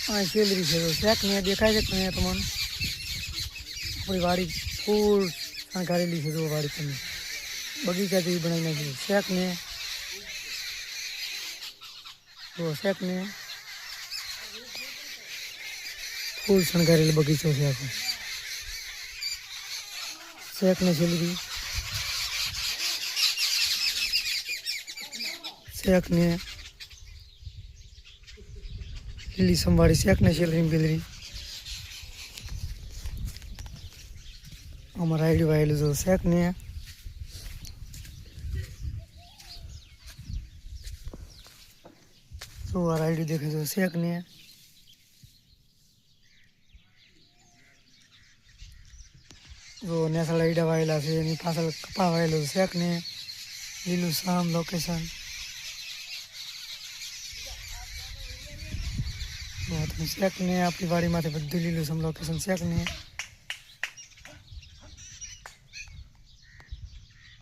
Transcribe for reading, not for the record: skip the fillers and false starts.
આ સેલરી છે શેક ને દેખાય છે ને તમને આપણી વાડી ફૂલ શણગારેલી છે જો વાડી તમે બગીચા જેવી બનાવી નાખી શેક ને જો શેક ને ફૂલ શણગારેલો બગીચો છે આખો શેક ને સેલરી શેક ને લીલી સંભાળી શેક ને સેલરી બેલરી અમારા આઈડી વાયેલું જો શેક ને જો આ આઈડી દેખે જો શેક ને જો નેસળ આઈડા વાયેલા છે એની પાછળ કપા વાયેલો શેક ને લીલું સામ લોકેશન શેક ને આપણી વાડીમાંથી બધું લીલું સમ લોકેશન શેક ને